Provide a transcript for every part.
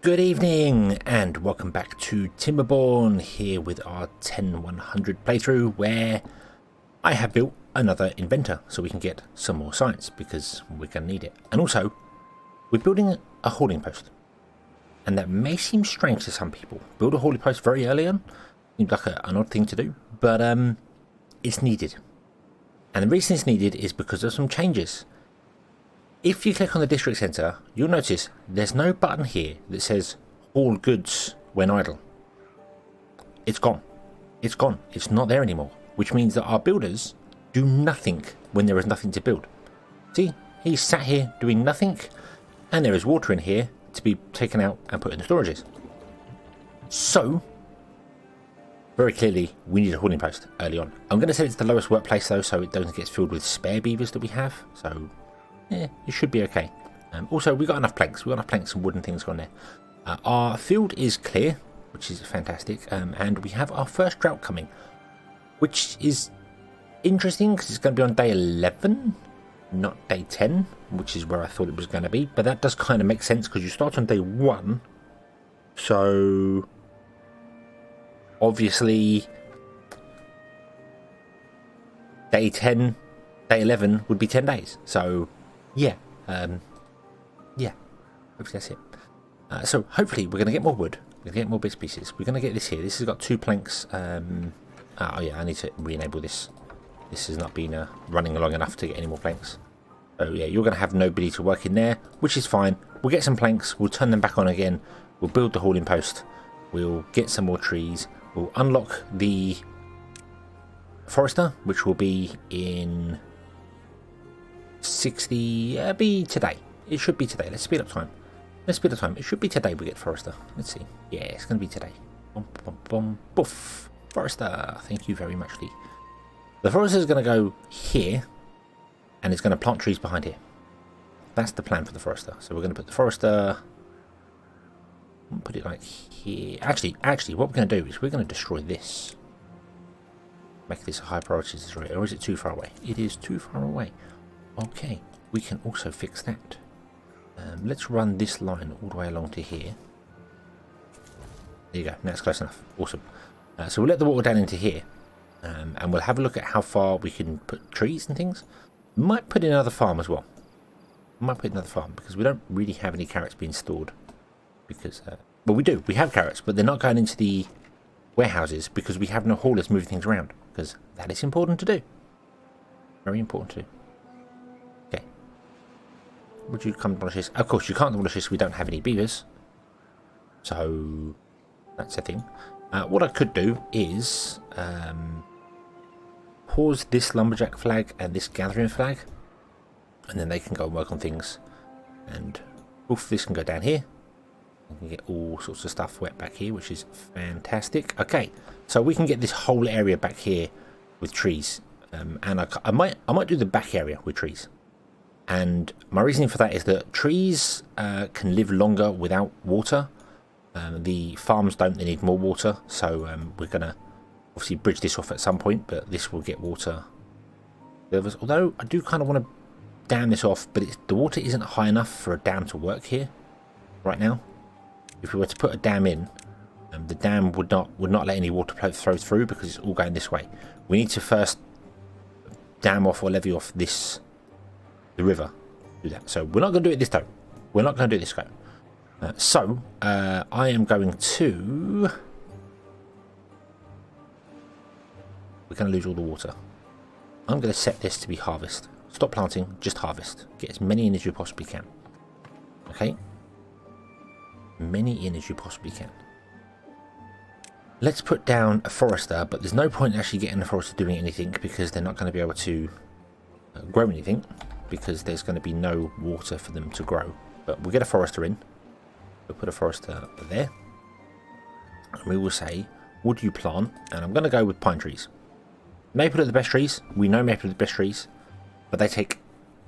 Good evening and welcome back to Timberborn, here with our 10100 playthrough, where I have built another inventor so we can get some more science because we're going to need it. And also, we're building a holding post, and that may seem strange to some people. Build a holding post very early on seems like an odd thing to do, but it's needed. And the reason it's needed is because of some changes. If you click on the district centre, you'll notice there's no button here that says haul goods when idle. It's gone. It's gone. It's not there anymore, which means that our builders do nothing when there is nothing to build. See, he's sat here doing nothing, and there is water in here to be taken out and put in the storages. So, very clearly, we need a holding post early on. I'm going to set it to the lowest workplace though, so it doesn't get filled with spare beavers that we have. So, yeah, it should be okay. Also, we got enough planks. We got enough planks and wooden things on there. Our field is clear, which is fantastic, and we have our first drought coming, which is interesting because it's going to be on day 11, not day 10, which is where I thought it was going to be. But that does kind of make sense because you start on day 1, so obviously day 10, day 11 would be 10 days. So yeah, yeah, hopefully that's it. So hopefully we're going to get more wood, we're going to get more bits and pieces. We're going to get this here. This has got 2 planks. Oh yeah, I need to re-enable this. This has not been running long enough to get any more planks. So yeah, you're going to have nobody to work in there, which is fine. We'll get some planks, we'll turn them back on again, we'll build the hauling post, we'll get some more trees, we'll unlock the forester, which will be in 60, be today. It should be today. Let's speed up time. Let's speed up time. It should be today we get forester. Let's see. Yeah, it's going to be today. Boom, boom, boom, boof. Forester. Thank you very much, Lee. The forester is going to go here, and it's going to plant trees behind here. That's the plan for the forester. So we're going to put the forester, put it like here. Actually, what we're going to do is we're going to destroy this. Make this a high priority to destroy it. Or is it too far away? It is too far away. Okay, we can also fix that. Let's run this line all the way along to here. There you go, that's close enough. Awesome. So we'll let the water down into here, and we'll have a look at how far we can put trees and things. Might put in another farm as well. Might put in another farm because we don't really have any carrots being stored. Because, well, we do. We have carrots, but they're not going into the warehouses because we have no haulers moving things around. Because that is important to do. Very important to do. Would you come demolish this? Of course you can't demolish this, we don't have any beavers. So that's a thing. What I could do is pause this lumberjack flag and this gathering flag, and then they can go and work on things. And oof, this can go down here. We can get all sorts of stuff wet back here, which is fantastic. Okay, so we can get this whole area back here with trees. And I might do the back area with trees. And my reasoning for that is that trees can live longer without water. The farms don't, they need more water. So we're going to obviously bridge this off at some point, but this will get water. Although I do kind of want to dam this off, but the water isn't high enough for a dam to work here right now. If we were to put a dam in, the dam would not let any water flow through because it's all going this way. We need to first dam off or levy off the river. Do that. So we're not going to do it this time. We're not going to do it this time. I am going to... We're going to lose all the water. I'm going to set this to be harvest. Stop planting, just harvest. Get as many in as you possibly can. Okay? Many in as you possibly can. Let's put down a forester, but there's no point actually getting a forester doing anything because they're not going to be able to grow anything, because there's going to be no water for them to grow. But we'll get a forester in. We'll put a forester there. And we will say, would you plant? And I'm going to go with pine trees. Maple are the best trees. We know maple are the best trees. But they take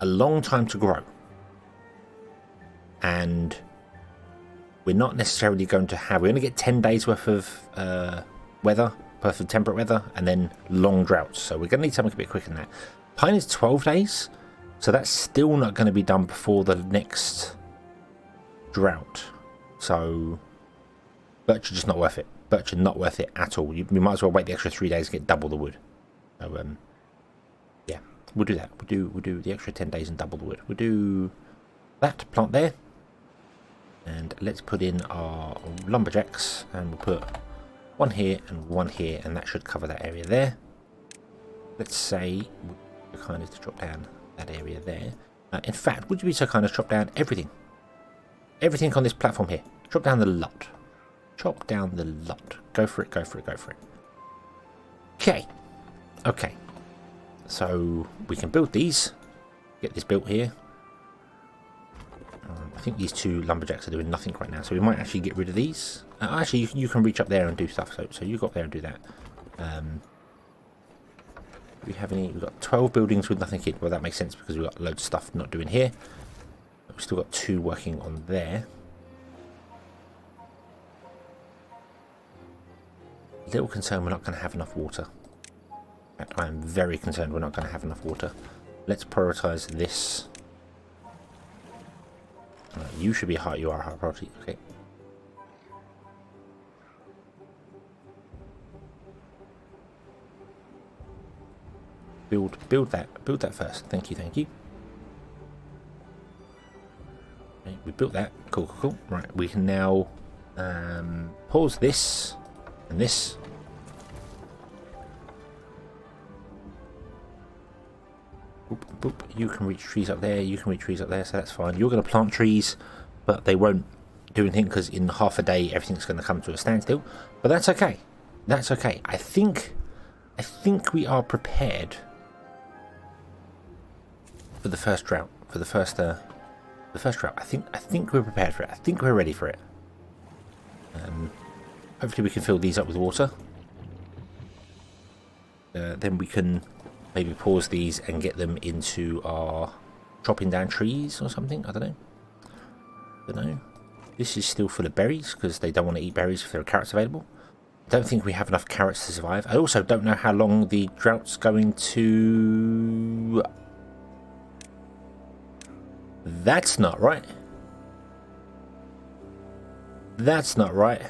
a long time to grow. And we're not necessarily going to have... We only get 10 days worth of weather, worth of temperate weather, and then long droughts. So we're going to need something a bit quicker than that. Pine is 12 days. So that's still not going to be done before the next drought. So birch are just not worth it. Birch are not worth it at all. We might as well wait the extra 3 days and get double the wood. So yeah, we'll do that. We'll do the extra 10 days and double the wood. We'll do that plant there, and let's put in our lumberjacks, and we'll put one here and one here, and that should cover that area there. Let's say we're kind of to drop down that area there. In fact, would you be so kind as to drop down everything on this platform here? Drop down the lot. Chop down the lot. Go for it, go for it, go for it. Okay. Okay. So we can build these. Get this built here. I think these 2 lumberjacks are doing nothing right now, so we might actually get rid of these. Actually, you can reach up there and do stuff, so you go up there and do that. Do we have any? We've got 12 buildings with nothing in. Well, that makes sense because we've got loads of stuff not doing here. We've still got 2 working on there. Little concerned we're not going to have enough water. In fact, I am very concerned we're not going to have enough water. Let's prioritise this. You should be high. You are high priority. Okay. Build that first. Thank you, thank you. Okay, we built that. Cool, cool, cool. Right, we can now pause this and this. Boop, boop. You can reach trees up there. You can reach trees up there, so that's fine. You're going to plant trees, but they won't do anything because in half a day everything's going to come to a standstill. But that's okay. That's okay. I think we are prepared for the first drought. For the first drought. I think we're prepared for it. I think we're ready for it. Hopefully we can fill these up with water. Then we can maybe pause these and get them into our chopping down trees or something. I don't know. This is still full of berries because they don't want to eat berries if there are carrots available. I don't think we have enough carrots to survive. I also don't know how long the drought's going to... That's not right. That's not right.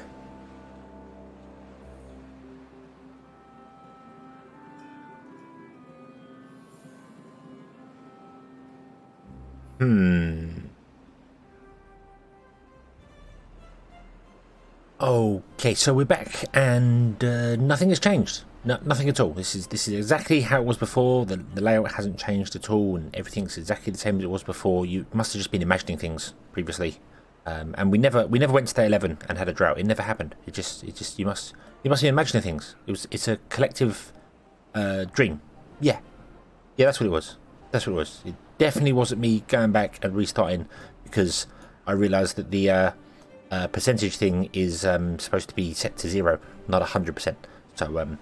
Okay, so we're back, and nothing has changed. Nothing at all. This is exactly how it was before. The layout hasn't changed at all, and everything's exactly the same as it was before. You must have just been imagining things previously, and we never went to day 11 and had a drought. It never happened. It just you must be imagining things. It's a collective dream. Yeah, that's what it was. That's what it was. It definitely wasn't me going back and restarting because I realised that the percentage thing is supposed to be set to 0, not 100%. So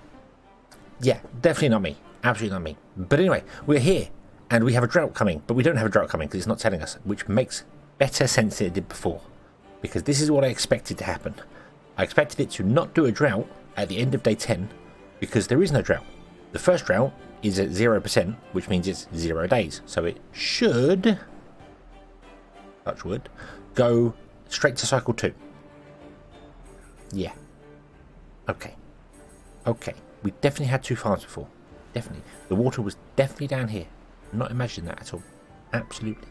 yeah, definitely not me. Absolutely not me. But anyway, we're here and we have a drought coming, but we don't have a drought coming because it's not telling us, which makes better sense than it did before. Because this is what I expected to happen. I expected it to not do a drought at the end of day 10 because there is no drought. The first drought is at 0%, which means it's 0 days. So it should, touch wood, go straight to cycle 2. Yeah. Okay. We definitely had 2 farms before. Definitely. The water was definitely down here. I'm not imagining that at all. Absolutely.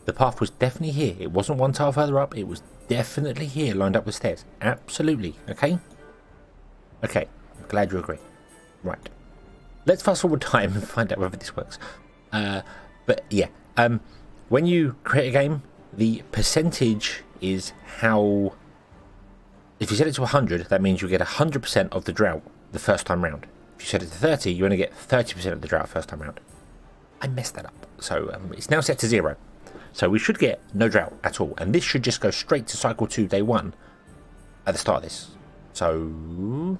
The path was definitely here. It wasn't one tile further up. It was definitely here, lined up with stairs. Absolutely. Okay? Okay. I'm glad you agree. Right. Let's fast forward time and find out whether this works. But yeah. When you create a game, the percentage is how... If you set it to 100, that means you get 100% of the drought the first time round. If you set it to 30, you only get 30% of the drought first time round. I messed that up. So it's now set to 0. So we should get no drought at all. And this should just go straight to cycle 2, day 1 at the start of this. So...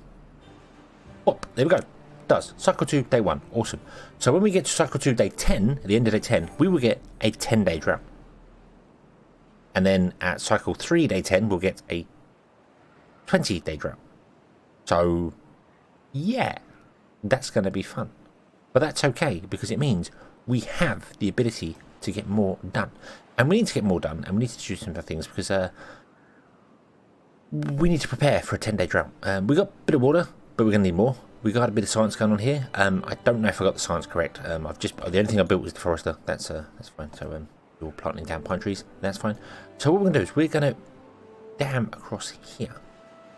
Oh, there we go. It does. Cycle 2, day 1. Awesome. So when we get to cycle 2, day 10, at the end of day 10, we will get a 10-day drought. And then at cycle 3, day 10, we'll get a 20-day drought. So, yeah, that's going to be fun. But that's okay, because it means we have the ability to get more done. And we need to get more done, and we need to do some other things, because we need to prepare for a 10-day drought. We got a bit of water, but we're going to need more. We got a bit of science going on here. I don't know if I got the science correct. The only thing I built was the forester. That's fine. So you're planting down pine trees. That's fine. So what we're going to do is we're going to dam across here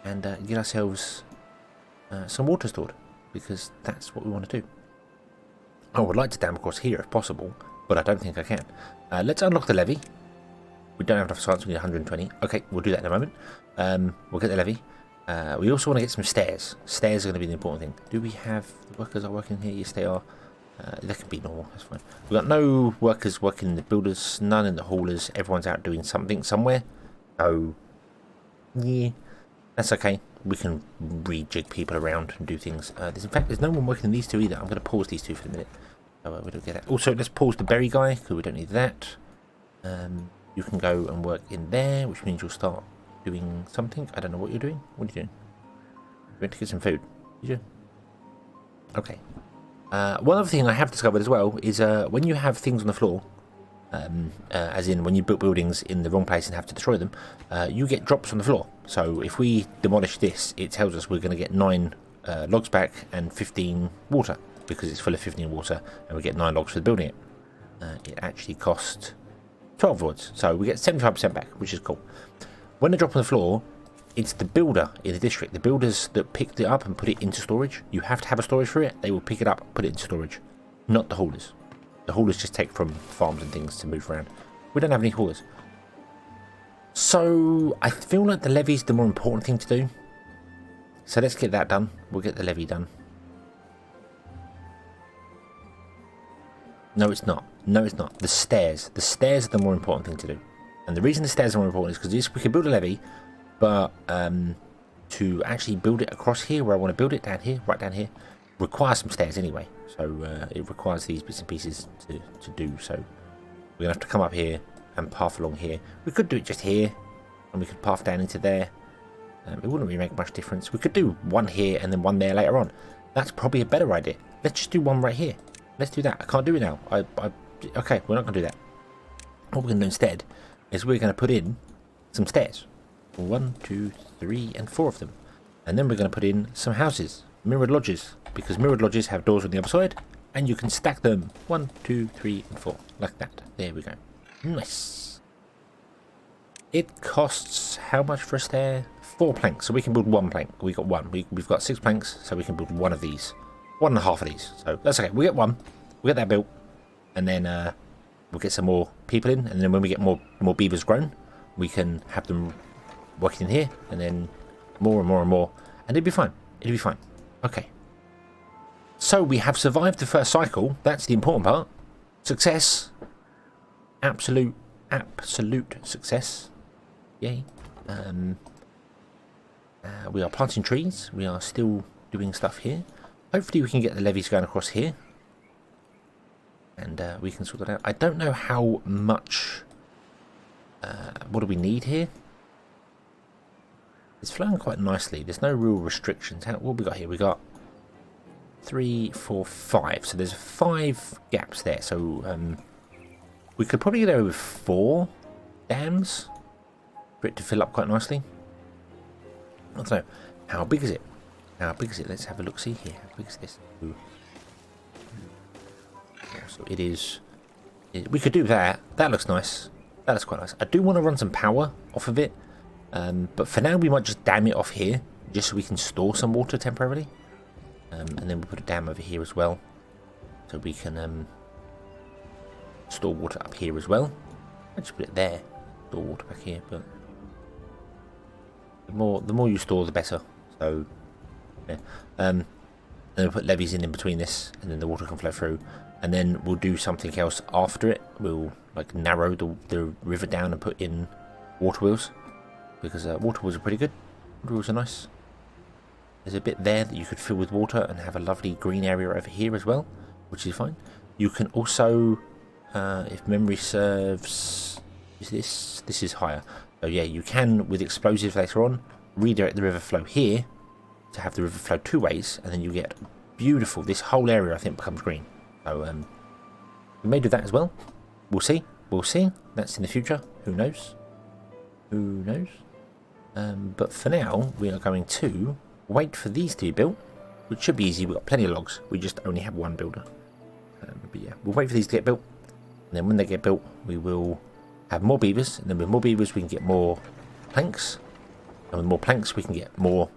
and get ourselves some water stored, because that's what we want to do. I would like to dam across here if possible, but I don't think I can. Let's unlock the levee. We don't have enough science, we need 120. Okay, we'll do that in a moment. We'll get the levee. We also want to get some stairs. Stairs are going to be the important thing. Do we have the workers are working here? Yes, they are. They can be normal, that's fine. We've got no workers working in the builders, none in the haulers. Everyone's out doing something somewhere. So, yeah, that's okay. We can rejig people around and do things. In fact, there's no one working in these two either. I'm going to pause these two for a minute. So we don't get that. Also, let's pause the berry guy, because we don't need that. You can go and work in there, which means you'll start doing something. I don't know what you're doing. What are you doing? You went to get some food. Did you? Okay. One other thing I have discovered as well is when you have things on the floor, as in when you build buildings in the wrong place and have to destroy them, you get drops on the floor. So if we demolish this, it tells us we're going to get 9 logs back and 15 water, because it's full of 15 water, and we get 9 logs for building it. It actually cost 12 wood, so we get 75% back, which is cool. When they drop on the floor, it's the builder in the district, the builders that picked it up and put it into storage. You have to have a storage for it. They will pick it up, put it into storage, not the haulers. The haulers just take from farms and things to move around. We don't have any haulers. So I feel like the levee's the more important thing to do. So let's get that done. We'll get the levee done. No, it's not. No, it's not. The stairs. The stairs are the more important thing to do. And the reason the stairs are more important is because we can build a levee, but to actually build it across here, where I want to build it, down here, right down here, requires some stairs anyway. So it requires these bits and pieces to do. So we're going to have to come up here and path along here. We could do it just here, and we could path down into there. It wouldn't really make much difference. We could do one here and then one there later on. That's probably a better idea. Let's just do one right here. Let's do that. I can't do it now. Okay, we're not going to do that. What we're going to do instead is we're going to put in some stairs. 1, 2, 3, and 4 of them. And then we're going to put in some houses. Mirrored lodges. Because mirrored lodges have doors on the other side. And you can stack them. 1, 2, 3, and 4. Like that. There we go. Nice. It costs how much for a stair? 4 planks. So we can build 1 plank. We got 1. We've got 6 planks. So we can build 1 of these. 1.5 of these. So that's okay. We get 1. We get that built. And then we'll get some more people in. And then when we get more beavers grown, we can have them working in here. And then more and more and more. And it'll be fine. It'll be fine. Okay. So we have survived the first cycle. That's the important part. Success. Absolute success. Yay. We are planting trees. We are still doing stuff here. Hopefully we can get the levees going across here. And we can sort that out. I don't know how much... what do we need here? It's flowing quite nicely. There's no real restrictions. What have we got here? We got 3, 4, 5. So there's 5 gaps there. So we could probably get away with 4 dams for it to fill up quite nicely. I don't know. How big is it? How big is it? Let's have a look. See here. How big is this? Ooh. So it is. We could do that. That looks nice. That looks quite nice. I do want to run some power off of it. But for now, we might just dam it off here, just so we can store some water temporarily. And then we put a dam over here as well, so we can store water up here as well. I just put it there, store water back here. But the more you store, the better. So yeah. Then we'll put levees in between this, and then the water can flow through. And then we'll do something else after it. We'll like narrow the river down and put in water wheels. Because water wheels are pretty good. Water wheels are nice. There's a bit there that you could fill with water and have a lovely green area over here as well, which is fine. You can also, if memory serves, this is higher. So yeah, you can, with explosives later on, redirect the river flow here to have the river flow 2 ways, and then you get beautiful. This whole area, I think, becomes green. So we may do that as well. We'll see. We'll see. That's in the future. Who knows? Who knows? But for now, we are going to wait for these to be built, which should be easy. We've got plenty of logs. We just only have one builder. But yeah, we'll wait for these to get built. And then when they get built, we will have more beavers. And then with more beavers, we can get more planks. And with more planks, we can get more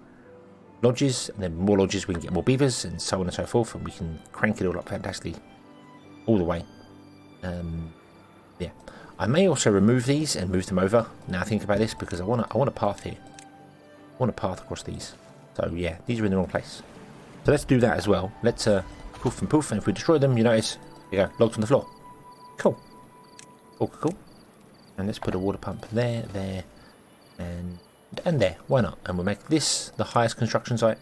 lodges. And then with more lodges, we can get more beavers, and so on and so forth. And we can crank it all up fantastically all the way. Yeah. I may also remove these and move them over. Now I think about this, because I want a path here. I want a path across these. So yeah, these are in the wrong place. So let's do that as well. Let's poof and poof, and if we destroy them, you notice, there you go, logs on the floor. Cool. Cool. And let's put a water pump there, and there. Why not? And we'll make this the highest construction site.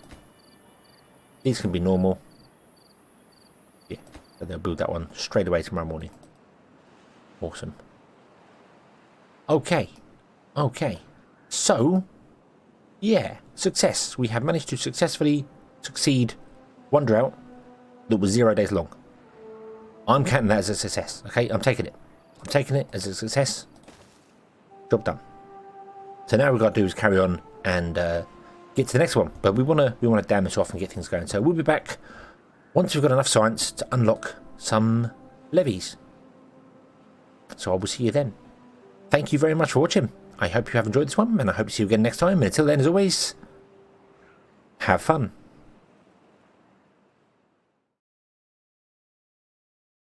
These can be normal. Yeah, so they'll build that one straight away tomorrow morning. Awesome. Okay. So, yeah, success. We have managed to successfully succeed one drought that was 0 days long. I'm counting that as a success. Okay, I'm taking it. I'm taking it as a success. Job done. So now we've got to do is carry on and get to the next one. But we want to dam this off and get things going. So we'll be back once we've got enough science to unlock some levies. So I will see you then. Thank you very much for watching. I hope you have enjoyed this one, and I hope to see you again next time. And until then, as always, have fun.